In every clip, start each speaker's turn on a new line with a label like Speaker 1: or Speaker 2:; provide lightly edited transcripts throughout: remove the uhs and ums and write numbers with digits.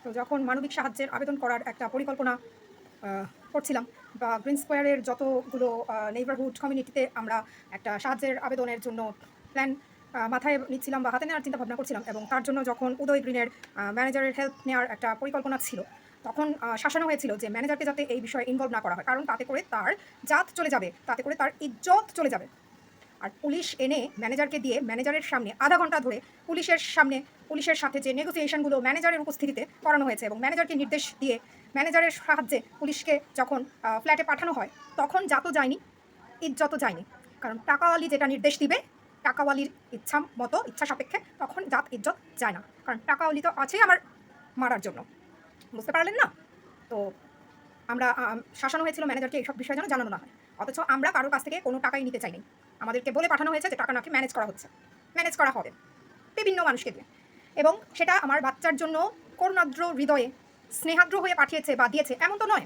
Speaker 1: তো যখন মানবিক সাহায্যের আবেদন করার একটা পরিকল্পনা করছিলাম বা গ্রিন স্কোয়ারের যতগুলো নেইবারহুড কমিউনিটিতে আমরা একটা সাহায্যের আবেদনের জন্য প্ল্যান মাথায় নিচ্ছিলাম বা হাতে নেওয়ার চিন্তা ভাবনা করছিলাম, এবং তার জন্য যখন উদয় গ্রিনের ম্যানেজারের হেল্প নেওয়ার একটা পরিকল্পনা ছিল, তখন শাসানো হয়েছিল যে ম্যানেজারকে যাতে এই বিষয়ে ইনভলভ না করা হয়, কারণ তাতে করে তার জাত চলে যাবে, তাতে করে তার ইজ্জত চলে যাবে। আর পুলিশ এনে ম্যানেজারকে দিয়ে ম্যানেজারের সামনে আধা ঘন্টা ধরে পুলিশের সাথে যে নেগোসিয়েশনগুলো ম্যানেজারের উপস্থিতিতে করানো হয়েছে, এবং ম্যানেজারকে নির্দেশ দিয়ে ম্যানেজারের সাহায্যে পুলিশকে যখন ফ্ল্যাটে পাঠানো হয়, তখন জাতও যায়নি, ইজ্জতও যায়নি। কারণ টাকাওয়ালি যেটা নির্দেশ দিবে, টাকাওয়ালির ইচ্ছা মতো, ইচ্ছা সাপেক্ষে, তখন জাত ইজ্জত যায় না। কারণ টাকাওয়ালি তো আছেই আমার মারার জন্য, বুঝতে পারলেন না? তো আমরা শাসানো হয়েছিল ম্যানেজারকে এইসব বিষয় যেন জানানো না হয়। অথচ আমরা কারোর কাছ থেকে কোনো টাকাই নিতে চাইনি। আমাদেরকে বলে পাঠানো হয়েছে যে টাকা নাকি ম্যানেজ করা হচ্ছে, ম্যানেজ করা হবে বিভিন্ন মানুষকে দিয়ে। এবং সেটা আমার বাচ্চার জন্য করুণাদ্র হৃদয়ে স্নেহাদ্র হয়ে পাঠিয়েছে বা দিয়েছে এমন তো নয়।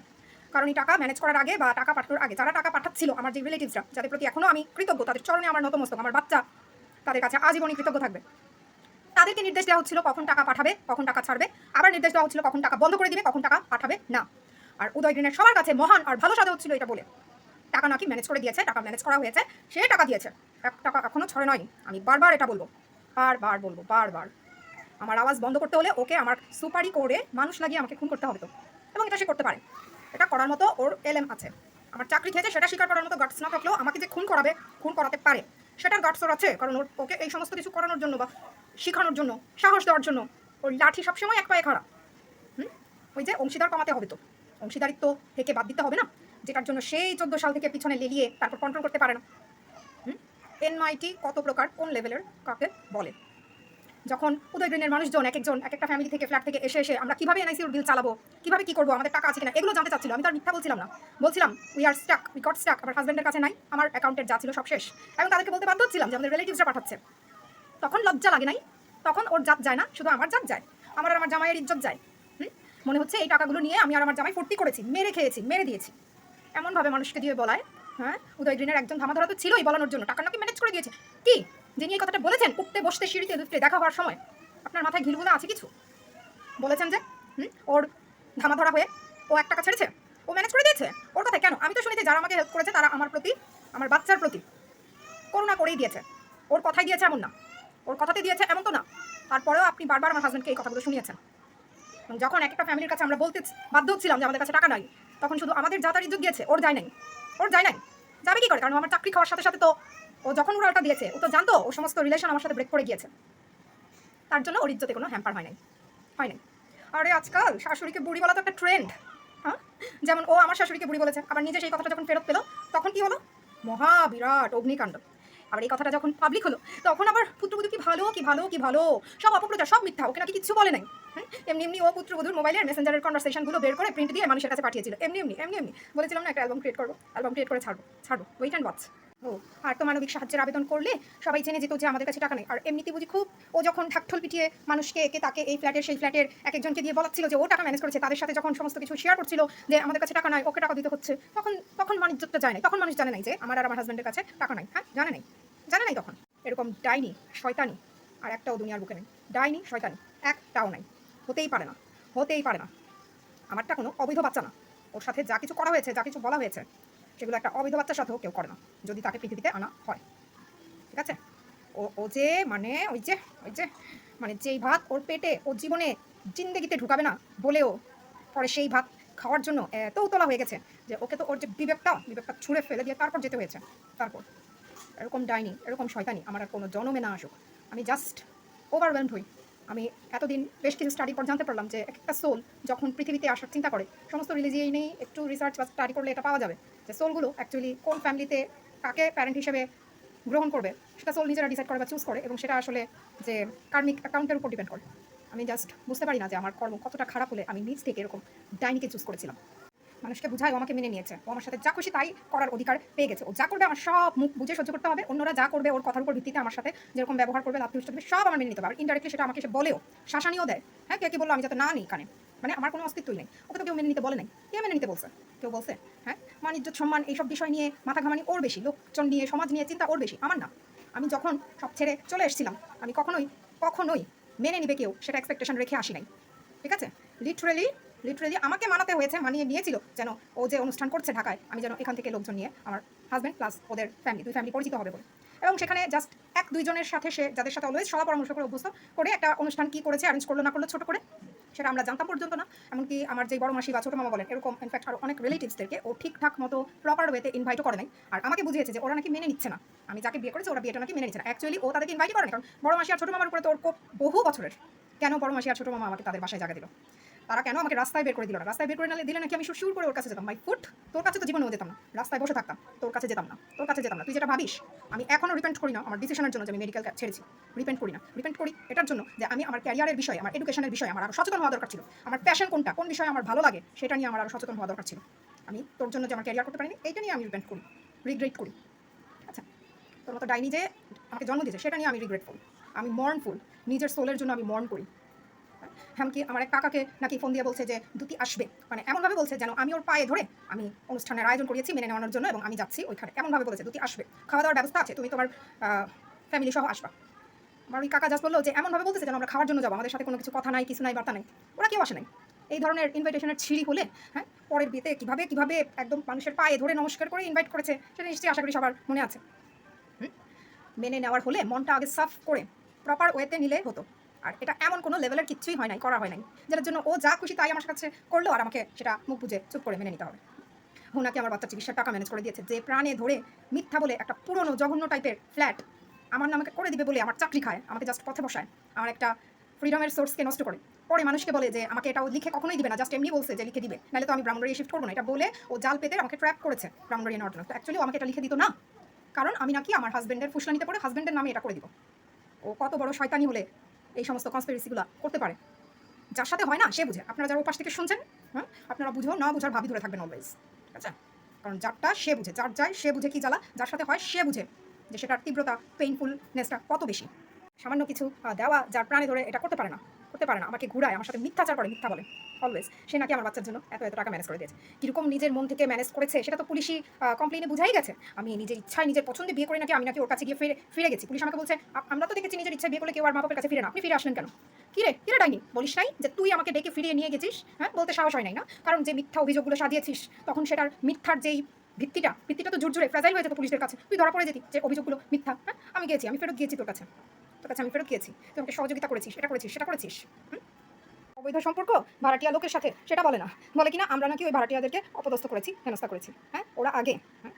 Speaker 1: কারণ এই টাকা ম্যানেজ করার আগে বা টাকা পাঠানোর আগে যারা টাকা পাঠাচ্ছিল, আমার যে রিলেটিভসরা, যাদের প্রতি এখনও আমি কৃতজ্ঞ, তাদের চরণে আমার নতমস্তক, আমার বাচ্চা তাদের কাছে আজীবনই কৃতজ্ঞ থাকবে। তাদেরকে নির্দেশ দেওয়া হচ্ছিল কখন টাকা পাঠাবে, কখন টাকা ছাড়বে, আবার নির্দেশ দেওয়া হচ্ছিল কখন টাকা বন্ধ করে দিবে, কখন টাকা পাঠাবে না। আর উদয় গ্রিনের সবার কাছে মহান আর ভালো সাজা হচ্ছিল এটা বলে টাকা নাকি ম্যানেজ করে দিয়েছে, টাকা ম্যানেজ করা হয়েছে, সে টাকা দিয়েছে, এক টাকা এখনও ছড়ে নয়নি। আমি বারবার এটা বলবো, বারবার বলবো, বারবার। আমার আওয়াজ বন্ধ করতে হলে ওকে আমার সুপারি করে মানুষ লাগিয়ে আমাকে খুন করতে হবে তো, এবং এটা সে করতে পারে। এটা করার মতো ওর এলএম আছে। আমার চাকরি খেয়েছে সেটা স্বীকার করার মতো গাটস না থাকলেও আমাকে যে খুন করাবে, খুন করাতে পারে, সেটার গাটস ওর আছে। কারণ ওকে এই সমস্ত কিছু করানোর জন্য বা শেখানোর জন্য, সাহস দেওয়ার জন্য ওর লাঠি সবসময় এক পায়ে খাড়া। ওই যে অংশীদার কমাতে হবে, তো অংশীদারিত্ব থেকে বাদ দিতে হবে না, যেটার জন্য সেই 14 সাল থেকে পিছনে লেলিয়ে তারপর কন্ট্রোল করতে পারে না। এনআইটি কত প্রকার, কোন লেভেলের, কাকে বলে? যখন উদয় গ্রিনের মানুষজন এক একজন এক একটা ফ্যামিলি থেকে, ফ্ল্যাট থেকে এসে এসে আমরা কিভাবে এনআইসির বিল চালাবো, কিভাবে কি করবো, আমাদের টাকা আছে কিনা, এগুলো জানতে চাচ্ছিল। আমি তো আর মিথ্যা বলছিলাম না, বলছিলাম we are stuck, we got stuck, আমার হাজব্যান্ডের কাছে নাই, আমার অ্যাকাউন্টের যা ছিল সব শেষ। এবং তাদেরকে বলতে বাধ্য হচ্ছিলাম যে আমাদের রিলেটিভসরা পাঠাচ্ছে। তখন লজ্জা লাগে নাই, তখন ওর জাত যায় না, শুধু আমার জাত যায়, আমার আর আমার জামাইয়ের ইজ্জত যায়। মনে হচ্ছে এই টাকাগুলো নিয়ে আমি আর আমার জামাই ফুর্তি করেছি, মেরে খেয়েছি, মেরে দিয়েছি। এমনভাবে মানুষকে দিয়ে বলায়। হ্যাঁ, উদয় গ্রিনের একজন ধামাধরা তো ছিলই বলানোর জন্য টাকা নাকি ম্যানেজ করে দিয়েছে। কি যিনি এই কথাটা বলেছেন, উঠতে বসতে সিঁড়িতে লিফটে দেখা হওয়ার সময়, আপনার মাথায় ঘিলগুলো আছে কিছু? বলেছেন যে ওর ধামাধরা হয়ে ও 1 টাকা ছেড়েছে, ও ম্যানেজ করে দিয়েছে। ওর কথায় কেন? আমি তো শুনেছি যারা আমাকে হেল্প করেছে তারা আমার প্রতি, আমার বাচ্চার প্রতি করুণা করেই দিয়েছে। ওর কথাই দিয়েছে এমন না, ওর কথাতে দিয়েছে এমন তো না। তারপরেও আপনি বারবার আমার হাজব্যান্ডকে এই কথাগুলো শুনিয়েছেন। যখন এক একটা ফ্যামিলির কাছে আমরা বলতে বাধ্য হচ্ছিলাম যে আমাদের কাছে টাকা নাই, তখন শুধু আমাদের যা তার ইজ্জত দিয়েছে, ওর যায় নাই। ওর যায় নাই, যাবে কি করে? কারণ আমার চাকরি খাওয়ার সাথে সাথে তো ও যখন ওরা ওটা দিয়েছে, ও তো জানতো ও সমস্ত রিলেশন আমার সাথে ব্রেক করে গিয়েছে। তার জন্য ওর ইজ্জতে কোনো হ্যাম্পার হয় নাই, হয় নাই। আরে আজকাল শাশুড়িকে বুড়ি বলা তো একটা ট্রেন্ড। হ্যাঁ, যেমন ও আমার শাশুড়িকে বুড়ি বলেছে, আবার নিজে সেই কথাটা যখন ফেরত পেলো, তখন কি হলো? মহা বিরাট অগ্নিকাণ্ড। আবার এই কথাটা যখন পাবলিক হলো, তখন আবার পুত্রবধূ কি ভালো, কি ভালো, কি ভালো, সব অপপ্রচার, সব মিথ্যা, ওকে নাকি কিচ্ছু বলে নাই। এমনি এমনি ও পুত্রবধূর মোবাইলের মেসেঞ্জারের কনভারসেশনগুলো বের করে প্রিন্ট দিয়ে মানুষের কাছে পাঠিয়েছিল। এমনি এমনি এমনি এমনি বলেছিলাম না একটা অ্যালবাম ক্রিয়েট করবো, অ্যালবাম ক্রিয়েট করে ছাড়বো, ওয়েট অ্যান্ড ওয়াচ। ও, আর তো মানবিক সাহায্যের আবেদন করলে সবাই জেনে যেত যে আমাদের কাছে টাকা নেই। আর এমনিতে বুঝি খুব, ও যখন ঢাকঢোল পিটিয়ে মানুষকে একে তাকে, এই ফ্ল্যাটের সেই ফ্ল্যাটের এক একজনকে দিয়ে বলাচ্ছিল যে ও টাকা ম্যানেজ করেছে, তাদের সাথে যখন সমস্ত কিছু শেয়ার করছিল যে আমাদের কাছে টাকা নাই, ওকে টাকা দিতে হচ্ছে, তখন তখন মানুষটা যায় নাই, তখন মানুষ জানে নাই যে আমার আর আমার হাজব্যান্ডের কাছে টাকা নাই। হ্যাঁ, জানে নাই তখন। এরকম ডাইনি শয়তানি আর একটাও দুনিয়ার বুকে নেই। ডাইনি শয়তানি একটাও নাই, হতেই পারে না, হতেই পারে না। আমারটা কোনো অবৈধ বাচ্চা না। ওর সাথে যা কিছু করা হয়েছে, যা কিছু বলা হয়েছে, সেগুলো একটা অবৈধ বাচ্চার সাথেও কেউ করে না, যদি তাকে পৃথিবীতে আনা হয়। ঠিক আছে? ও ও যে মানে ওই যে মানে যেই ভাত ওর পেটে ও জীবনে জিন্দেগিতে ঢুকাবে না বলেও পরে সেই ভাত খাওয়ার জন্য এত উতলা হয়ে গেছে যে ওকে তো ওর যে বিবেকটা ছুঁড়ে ফেলে দিয়ে তারপর যেতে হয়েছে। তারপর এরকম ডাইনি, এরকম শয়তানি আমার আর কোনো জনমে না আসুক। আমি জাস্ট ওভারওয়েলমড হই। আমি এতদিন বেশ কিছু স্টাডির পর জানতে পারলাম যে একটা সোল যখন পৃথিবীতে আসার চিন্তা করে, সমস্ত রিলিজিয়নেই একটু রিসার্চ বা স্টাডি করলে এটা পাওয়া যাবে যে সোলগুলো অ্যাকচুয়ালি কোন ফ্যামিলিতে কাকে প্যারেন্ট হিসেবে গ্রহণ করবে, সেটা সোল নিজেরা ডিসাইড করে বা চুজ করে, এবং সেটা আসলে যে কার্মিক অ্যাকাউন্টের উপর ডিপেন্ড করে। আমি জাস্ট বুঝতে পারি না যে আমার কর্ম কতটা খারাপ হলে আমি নিজ থেকে এরকম ডাইনিকে চুজ করেছিলাম। মানুষকে বুঝায় ও আমাকে মেনে নিয়েছে, ও আমার সাথে যা খুশি তাই করার অধিকার পেয়ে গেছে। ও যা করবে আমার সব মুখ বুঝে সহ্য করতে হবে, অন্যরা যা করবে ওর কথার উপর ভিত্তিতে আমার সাথে যেরকম ব্যবহার করবে, লাভ দেবে, সব আমার মেনে নিতে হবে। আর ইনডাইরেক্টলি সেটা আমাকে সে বলেও, শাসানিও দেয়। হ্যাঁ, কে বললো আমি যাতে না নিই কানে, মানে আমার কোনো অস্তিত্বই নেই। ওকে তো কেউ মেনে নিতে বলে নাই। কে মেনে নিতে বলছে? কেউ বলছে? হ্যাঁ, মান ইজ্জত সম্মান এইসব বিষয় নিয়ে মাথা ঘামানি ওর বেশি, লোকজন নিয়ে সমাজ নিয়ে চিন্তা ওর বেশি, আমার না। আমি যখন সব ছেড়ে চলে এসেছিলাম, আমি কখনোই মেনে নিবে কেউ সেটা এক্সপেকটেশন রেখে আসি নাই। ঠিক আছে? লিটারেলি আমাকে মানাতে হয়েছে, মানিয়ে নিয়েছিল যেন ও যে অনুষ্ঠান করছে ঢাকায়, আমি যেন এখান থেকে লোকজন নিয়ে আমার হাজব্যান্ড প্লাস ওদের ফ্যামিলি, দুই ফ্যামিলি পরিচিত হবে বলে। এবং সেখানে জাস্ট এক দুইজনের সাথে সে যাদের সাথে অলওয়েজ সলা পরামর্শ করে অভ্যস্ত করে একটা অনুষ্ঠান কি করেছে, অ্যারেঞ্জ করলো না করলো ছোট করে, সেটা আমরা জানতাম পর্যন্ত না। এমনকি আমার যে বড় মাসি বা ছোটো মামা বলেন, এরকম ইনফ্যাক্ট আরও অনেক রিলেটিভসদেরকে ও ঠিকঠাক মতো প্রপার ওয়েতে ইনভাইটও করে নাই। আর আমাকে বুঝিয়েছে যে ওরা নাকি মেনে নিচ্ছে না, আমি যাকে বিয়ে করেছি ওরা বিয়েটা নাকি মেনে নিচ্ছে না। অ্যাকচুয়ালি ও তাদেরকে ইনভাইটই করে না, কারণ বড় মাসি আর ছোটো মামার উপরে তো ওর বহু বছরের। কেন বড় মাসি আর ছোটো মামা আমাকে তাদের বাসায় জায়গা দিল? তারা কেন আমাকে রাস্তায় বের করে দিল না? রাস্তায় বের করে দিলে নাকি আমি শুট করে ওর কাছে যেতাম। মাই ফুট, তোর কাছে তো জীবনেও যেতাম না, রাস্তায় বসে থাকতাম, তোর কাছে যেতাম না। তুই যেটা ভাবিস, আমি এখনও রিপেন্ট করি না আমার ডিসিশনের জন্য যে আমি মেডিকেল ছেড়েছি। রিপেন্ট করি এটার জন্য যে আমি আমার ক্যারিয়ারের বিষয়ে, আমার এডুকেশনের বিষয়ে আমার আরও সচেতন হওয়া দরকার ছিল। আমার প্যাশন কোনটা, কোন বিষয়ে আমার ভালো লাগে, সেটা নিয়ে আমার আরও সচেতন হওয়া দরকার ছিল। আমি তোর জন্য যে আমার ক্যারিয়ার করতে পারিনি, এইটা নিয়ে আমি রিগ্রেট করি। আচ্ছা, তোর মতো ডাইনি যে আমাকে জন্ম দিয়েছে সেটা নিয়ে আমি রিগ্রেটফুল, আমি মর্নফুল, নিজের সোলের জন্য আমি মর্ন করি। এমনকি আমার এক কাকাকে নাকি ফোন দিয়ে বলছে যে দ্যুতি আসবে, মানে এমনভাবে বলছে যেন আমি ওর পায়ে ধরে আমি অনুষ্ঠানের আয়োজন করিয়েছি মেনে নেওয়ানোর জন্য এবং আমি যাচ্ছি ওইখানে, এমনভাবে বলেছে দ্যুতি আসবে, খাওয়া দাওয়ার ব্যবস্থা আছে, তুমি তোমার ফ্যামিলি সহ আসবা। আমার ওই কাকা জাস্ট বললো যে এমনভাবে বলতেছে যেন আমরা খাওয়ার জন্য যাবো, আমাদের সাথে কোনো কিছু কথা নাই, কিছু নাই, বার্তা নাই, ওরা কেউ আসে নাই। এই ধরনের ইনভাইটেশনের ছিঁড়ি হলে হ্যাঁ, পরের বিয়েতে কীভাবে একদম মানুষের পায়ে ধরে নমস্কার করে ইনভাইট করেছে সেটা নিশ্চয়ই আশা করি সবার মনে আছে। মেনে নেওয়ার হলে মনটা আগে সাফ করে প্রপার ওয়েতে নিলে হতো। আর এটা এমন কোনো লেভেলের কিছুই হয় নাই, করা হয় নাই, যার জন্য ও যা খুশি তাই আমার কাছে করলো আর আমাকে সেটা মুখ বুঝে চুপ করে মেনে নিতে হবে। হুনাকে আমার বাচ্চার চিকিৎসার টাকা ম্যানেজ করে দিয়েছে, যে প্রাণে ধরে মিথ্যা বলে একটা পুরনো জঘন্য টাইপের ফ্ল্যাট আমার নামে করে দিবে বলে আমার চাকরি খায়, আমাকে জাস্ট পথে বসায়, আমার একটা ফ্রিডমের সোর্সকে নষ্ট করে, পরে মানুষকে বলে যে আমাকে এটাও লিখে কখনোই দিবে না, জাস্ট এমনি বলছে যে লিখে দিবে, নাহলে তো আমি ব্রাহ্মণবাড়িয়া শিফট করবো না, এটা বলে ও জাল পেতে আমাকে ট্র্যাপ করেছে ব্রাহ্মণবাড়িয়া নেওয়ার জন্য। তো অ্যাকচুয়ালি আমাকে এটা লিখে দিত না, কারণ আমি নাকি আমার হাজব্যান্ডের ফুসলানিতে পড়ে হাজব্যান্ডের নামে এটা করে দিব। ও কত বড় শয়তানি হলে এই সমস্ত কনস্পিরেসিগুলো করতে পারে? যার সাথে হয় না সে বুঝে। আপনারা যারা ওপাশ থেকে শুনছেন, হ্যাঁ, আপনারা বুঝেও না বুঝার ভাবি ধরে থাকবেন অলওয়েজ, ঠিক আছে? কারণ যারটা সে বুঝে, যার যায় সে বুঝে কি জ্বালা, যার সাথে হয় সে বুঝে যে সেটার তীব্রতা, পেইনফুলনেসটা কত বেশি। সামান্য কিছু দেওয়া যার প্রাণে ধরে এটা করতে পারে না, আমাকে ঘুরায়, আমার সাথে মিথ্যাচার করে, মিথ্যা বলে অলওয়েজ, সে নাকি আমার বাচ্চার জন্য এত টাকা ম্যানেজ করে দিয়েছে। কীরকম নিজের মন থেকে ম্যানেজ করেছে সেটা তো পুলিশি কমপ্লেনে বুঝাই গেছে। আমি নিজের ইচ্ছায় নিজের পছন্দে বিয়ে করে নাকি আমি নাকি ওর কাছে গিয়ে ফিরে গেছি। পুলিশ আমাকে বলছে আমরা তো দেখেছি নিজের ইচ্ছায় বিয়ে করলে কেউ আর মা বাপের কাছে ফিরে না, আপনি ফিরে আসলেন কেন? কিরে ডাইনি, বলিস নাই যে তুই আমাকে ডেকে ফিরিয়ে নিয়ে গেছিস? হ্যাঁ, বলতে সাহস হয় নাই না? কারণ যে মিথ্যা অভিযোগগুলো সাজিয়েছিস তখন সেটার মিথ্যার যেই ভিত্তিটা তো জুড়ে ফ্রাজাইল হয়ে যেত পুলিশের কাছে, তুই ধরা পড়ে যেতি যে অভিযোগগুলো মিথ্যা। হ্যাঁ, আমি ফেরত গিয়েছি তোর কাছে আমি ফেরত গিয়েছি, তুই আমাকে সহযোগিতা করেছিস, এটা করেছিস, সেটা করেছিস। অবৈধ সম্পর্ক ভাড়াটিয়া লোকের সাথে, সেটা বলে না, বলে কিনা আমরা নাকি ওই ভাড়াটিয়াদেরকে অপদস্থ করেছি, হেনস্থা করেছি। হ্যাঁ, ওরা আগে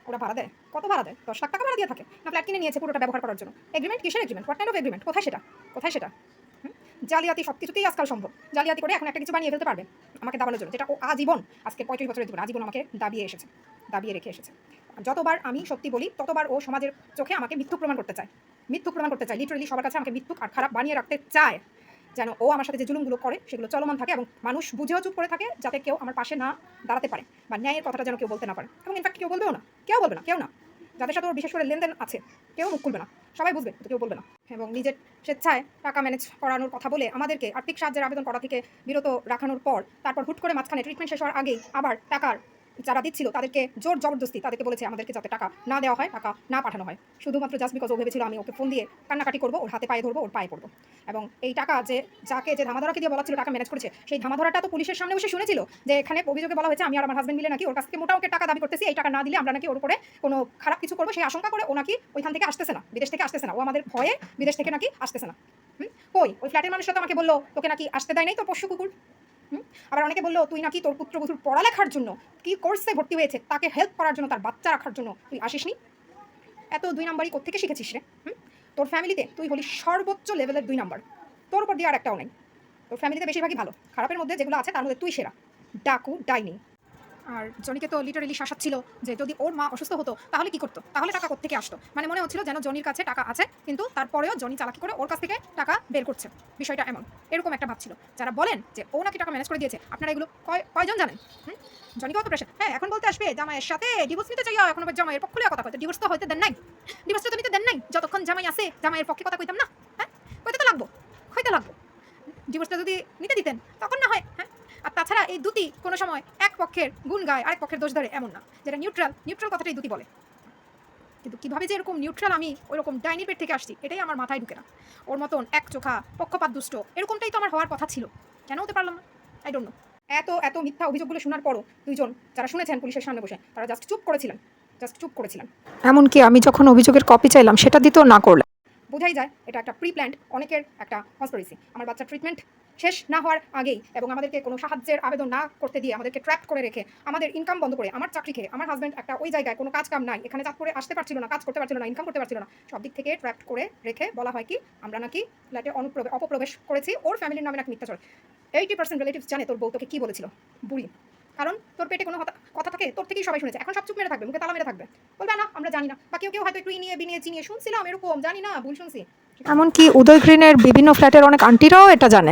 Speaker 1: ওরা ভাড়া দেয়, কত ভাড়া দেয়? 10 লাখ টাকা ভাড়া দিয়ে থাকে না, ফ্ল্যাট কিনে নিয়েছে পুরোটা ব্যবহার করার জন্য। এগ্রিমেন্ট কিসের agreement? What kind of agreement? কোথায় সেটা? জালিয়াতি সব কিছুতেই আজকাল সম্ভব। জালিয়াতি করে এখন একটা কিছু বানিয়ে ফেলতে পারবে আমাকে দাবানোর জন্য, যেটা ও আজীবন, আজকে 35 বছরের জীবন আজীবন আমাকে দাবিয়ে রেখে এসেছে। যতবার আমি সত্যি বলি ততবার ও সমাজের চোখে আমাকে মিথ্যুক প্রমাণ করতে চায়, লিটারেলি সবার কাছে আমাকে মিথ্যুক আর খারাপ বানিয়ে রাখতে চায়, যেন ও আমার সাথে যে জুলুমগুলো করে সেগুলো চলমান থাকে এবং মানুষ বুঝেও চুপ করে থাকে, যাতে কেউ আমার পাশে না দাঁড়াতে পারে বা ন্যায়ের কথাটা যেন কেউ বলতে না পারে। এবং ইনফ্যাক্ট কেউ বলবে না, যাদের সাথে ওর বিশেষ করে লেনদেন আছে কেউ মুখ খুলবে না, সবাই বুঝবে কিন্তু কেউ বলবে না। এবং নিজের স্বেচ্ছায় টাকা ম্যানেজ করানোর কথা বলে আমাদেরকে আর্থিক সাহায্যের আবেদন করা থেকে বিরত রাখানোর পর তারপর হুট করে মাঝখানে ট্রিটমেন্ট শেষ হওয়ার আগেই আবার টাকার যারা দিচ্ছিল তাদেরকে জোর জবরদস্তি তাদেরকে বলেছে আমাদেরকে যাতে টাকা না দেওয়া হয়, টাকা না পাঠানো হয়, শুধুমাত্র জাস্ট বিকজ ও ভেবেছিল আমি ওকে ফোন দিয়ে কান্নাকাটি করবো, ওর হাতে পায়ে ধরবো, ওর পায়ে পড়বো। এবং এই টাকা যে ধামাধরাকে দিয়ে বলা ছিল টাকা ম্যানেজ করেছে, সেই ধামাধরাটা তো পুলিশের সামনে বসে শুনেছিল যে এখানে অভিযোগে বলা হয়েছে আমি আর আমার হাজব্যান্ড মিলে নাকি ওর কাছ থেকে মোটা অঙ্কের টাকা দাবি করতেছি, এই টাকা না দিলে আমরা নাকি ওর উপরে কোনো খারাপ কিছু করবো, সেই আশঙ্কা করে ও নাকি ওইখান থেকে আসতেছে না, বিদেশ থেকে আসতেছে না, ও আমাদের ভয়ে বিদেশ থেকে নাকি আসতেছে না। ওই ফ্ল্যাটের মানুষরা তো আমাকে বললো তোকে নাকি আসতে দেয় নাই তোর পোষ্য কুকুর। আবার অনেকে বললো তুই নাকি তোর পুত্রবধূর পড়ালেখার জন্য কি কোর্সে ভর্তি হয়েছে তাকে হেল্প করার জন্য, তার বাচ্চা রাখার জন্য তুই আসিসনি। এত 2 নাম্বারই কোত্থেকে শিখেছিস রে? তোর ফ্যামিলিতে তুই হলি সর্বোচ্চ লেভেলের 2 নাম্বার, তোর উপর দিয়ে আর একটাও নেই। তোর ফ্যামিলিতে বেশিরভাগই ভালো, খারাপের মধ্যে যেগুলো আছে তার মধ্যে তুই সেরা, ডাকু ডাইনি। আর জনিকে তো লিটারেলি শাসাচ্ছিল যে যদি ওর মা অসুস্থ হতো তাহলে কি করতো, তাহলে টাকা কোত্থেকে আসতো, মানে মনে হচ্ছিল যেন জনির কাছে টাকা আছে কিন্তু তারপরেও জনি চালাকি করে ওর কাছ থেকে টাকা বের করছে, বিষয়টা এরকম একটা ভাবছিল। যারা বলেন যে ও নাকি টাকা ম্যানেজ করে দিয়েছে, আপনারা এগুলো কয়জন জানেন? জনি কত প্রেশার। হ্যাঁ, এখন বলতে আসবে জামাইয়ের সাথে ডিভোর্স নিতে চাইয়া, এখন জামাইয়ের পক্ষ কথা কইতে, ডিভোর্স তো হইতে দেন নাই, ডিভোর্সটা তো নিতে দেন নাই, যতক্ষণ জামাই আছে জামাইয়ের পক্ষে কথা কইতাম না। হ্যাঁ, কইতে তো লাগবো, ডিভোর্সটা যদি নিতে দিতেন তখন না হয়। হ্যাঁ, আর তাছাড়া এই দুটি কোনো সময় এক পক্ষের গুণ গায় আরেক পক্ষের দোষ ধরে এমন না, যেটা নিউট্রাল কথাটাই দুটি বলে। কিন্তু কীভাবে যে এরকম নিউট্রাল আমি ওইরকম ডাইনির পেট থেকে আসছি এটাই আমার মাথায় ঢুকে না। ওর মতন এক চোখা পক্ষপাত দুষ্ট এরকমটাই তো আমার হওয়ার কথা ছিল, কেন হতে পারলাম না? I don't know. এত এত মিথ্যা অভিযোগগুলো শোনার পরও দুইজন যারা শুনেছেন পুলিশের সামনে বসে তারা জাস্ট চুপ করেছিলেন। এমনকি আমি যখন অভিযোগের কপি চাইলাম সেটা দিতেও না করলেন। বোঝাই যায় এটা একটা প্রি প্ল্যান্ড অনেকের একটা কনস্পিরেসি। আমার বাচ্চার ট্রিটমেন্ট শেষ না হওয়ার আগেই এবং আমাদেরকে কোনো সাহায্যের আবেদন না করতে দিয়ে আমাদেরকে ট্র্যাপ করে রেখে আমাদের ইনকাম বন্ধ করে আমার চাকরি খেয়ে আমার হাজব্যান্ড একটা ওই জায়গায় কোনো কাজ কাম নাই, এখানে চাকরি করে আসতে পারছিল না, কাজ করতে পারছিল না, ইনকাম করতে পারছিল না, সব দিক থেকে ট্র্যাপ করে রেখে বলা হয় কি আমরা নাকি ফ্ল্যাটে অপপ্রবেশ করেছি। ওর ফ্যামিলির নামে নাকি মিথ্যাচার। 80% রিলেটিভস জানে তোর বউ তোকে কী বলেছিল, বুড়ি। কারণ তোর পেটে কোনো কথা থাকে তোর থেকেই সবাই শুনেছে। এখন সব চুপ মেরে থাকবে, মুখে তালা মেরে থাকবে, বলবে না আমরা জানি না, বা কেউ কেউ হয়তো একটু ইনিয়ে বিনিয়ে চিনিয়ে শুনছিলাম এরকম, জানি না, ভুল শুনছি। এমনকি উদয় গ্রিনের বিভিন্ন ফ্ল্যাটের অনেক আন্টিরাও এটা জানে।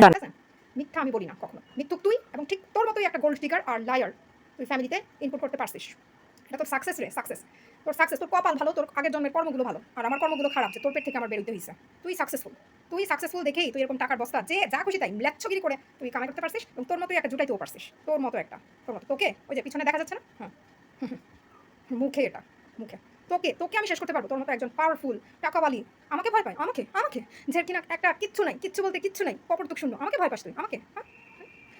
Speaker 1: মিথ্যা আমি বলি না কখনো। মিথ্যুক তুই এবং ঠিক তোর মতোই একটা গোল্ড ডিগার আর লায়ার তুই ফ্যামিলিতে ইনপুট করতে পারছিস। এটা তোর সাকসেস রে, সাকসেস। তোর কপাল ভালো, তোর আগের জন্মের কর্মগুলো ভালো, আর আমার কর্মগুলো খারাপ যে তোর পেট থেকে আমার বেরোতে হয়েছে। তুই সাকসেসফুল দেখেই তুই এরকম টাকার বস্তা যে যা খুশি তাই ম্লেচ্ছগিরি করে তুই কামাই করতে পারছিস এবং তোর মতোই একটা জুটাইতেও পারছিস। তোর মতো তোকে ওই যে পিছনে দেখা যাচ্ছে না, হ্যাঁ মুখে এটা মুখে তোকে আমি শেষ করতে পারবো। তোর মতো একজন পাওয়ারফুল টাকাওয়ালি আমাকে ভয় পায়, আমাকে যে কিনা একটা কিচ্ছু বলতে কিচ্ছু নাই, কপরতুক শূন্য, আমাকে ভয় পাস তুই আমাকে, হ্যাঁ?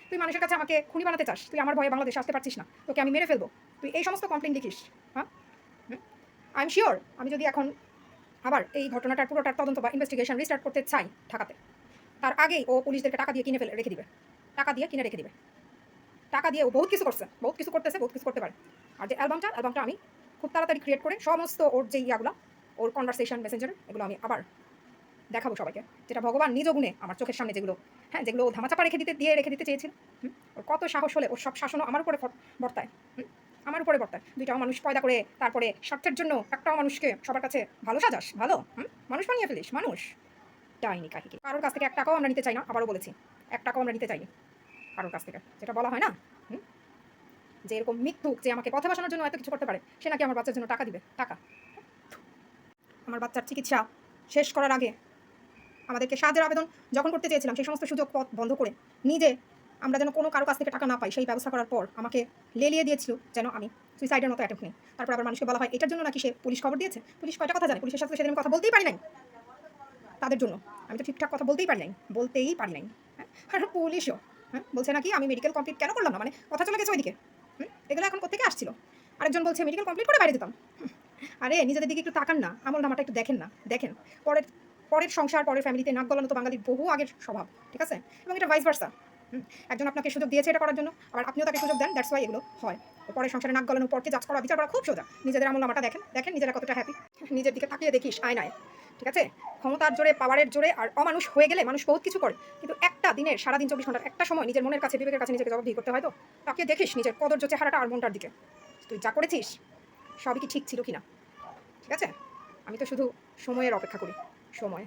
Speaker 1: তুই মানুষের কাছে আমাকে খুনি বানাতে চাস, তুই আমার ভয়ে বাংলাদেশে আসতে পারছিস না, তোকে আমি মেরে ফেলবো, তুই এই সমস্ত কমপ্লেন লিখিস, হ্যাঁ? আই এম শিওর আমি যদি এখন আবার এই ঘটনাটার পুরোটার তদন্ত বা ইনভেস্টিগেশন রিস্টার্ট করতে চাই ঢাকাতে, তার আগেই ও পুলিশদেরকে টাকা দিয়ে রেখে দিবে, টাকা দিয়ে ও বহুত কিছু করতেছে, বহুত কিছু করতে পারে। আর যে অ্যালবামটা আমি খুব তাড়াতাড়ি ক্রিয়েট করে সমস্ত ওর যে ইয়াগুলো, ওর কনভারসেশন মেসেঞ্জার, এগুলো আমি আবার দেখাবো সবাইকে, যেটা ভগবান নিজ গুণে আমার চোখের সামনে যেগুলো ও ধামাচাপা রেখে দিতে চেয়েছিল। ওর কত সাহস হলে ওর সব শাসনও আমার উপরে বর্তায়, দুইটাও মানুষ পয়দা করে তারপরে স্বার্থের জন্য একটাও মানুষকে সবার কাছে ভালো সাজাস, ভালো মানুষ বানিয়ে ফেলিস, মানুষ ডাইনি কাহিনী। কারোর কাছ থেকে 1 টাকাও আমরা নিতে চাই না, আবারও বলেছি 1 টাকাও আমরা নিতে চাইনি কারোর কাছ থেকে। যেটা বলা হয় না যে এরকম মিথ্যুক যে আমাকে পথে বসানোর জন্য এত কিছু করতে পারে, সে নাকি আমার বাচ্চার জন্য টাকা দিবে। আমার বাচ্চার চিকিৎসা শেষ করার আগে আমাদেরকে সাহায্যের আবেদন যখন করতে চেয়েছিলাম সেই সমস্ত সুযোগ পথ বন্ধ করে নিজে আমরা যেন কোনো কারো কাছ থেকে টাকা না পাই সেই ব্যবস্থা করার পর আমাকে লেলিয়ে দিয়েছিল যেন আমি সুইসাইডের মতো অ্যাটেম্প্ট নিই। তারপর আবার মানুষকে বলা হয় এটার জন্য নাকি সে পুলিশ খবর দিয়েছে। পুলিশ কয়টা কথা জানে? পুলিশের সাথে সেদিন আমি কথা বলতেই পারি নাই তাদের জন্য। আমি তো ঠিকঠাক কথা বলতেই পারি নাই। হ্যাঁ, আর পুলিশও বলছে নাকি আমি মেডিকেল কমপ্লিট কেন করলাম না, মানে কথা চলে গেছে ওইদিকে। এগুলো এখন কোথেকে আসছিল? আরেকজন বলছে মেডিকেল কমপ্লিট করে বাইরে দিতাম। আরে নিজেদের দিকে একটু তাকান না, আমল নামাটা একটু দেখেন। পরের সংসার, পরের ফ্যামিলিতে নাক গলানো তো বাঙালির বহু আগের স্বভাব, ঠিক আছে? এবং এটা ভাইস ভার্সা। একজন আপনাকে সুযোগ দিয়েছে এটা করার জন্য, আবার আপনিও তাকে সুযোগ দেন, দ্যাটস ওয়াই এগুলো হয়। পরের সংসারে নাক গলানো, পরকে জাজ করা, বিচার করা খুব সোজা। নিজেদের আমল নামাটা দেখেন নিজেরা কতটা হ্যাপি। নিজের দিকে তাকিয়ে দেখিস আয়নায়, ঠিক আছে? ক্ষমতার জোরে, পাওয়ারের জোরে আর অমানুষ হয়ে গেলে মানুষ বহুত কিছু করে, কিন্তু একটা দিনের সারাদিন 24 ঘন্টার একটা সময় নিজের মনের কাছে, বিবেকের কাছে নিজেকে জবাবদিহি করতে হয়। তো তাকিয়ে দেখিস নিজের কদর্য চেহারাটা আর মনটার দিকে, তুই যা করেছিস সবই কি ঠিক ছিল কিনা, ঠিক আছে? আমি তো শুধু সময়ের অপেক্ষা করি, সময়।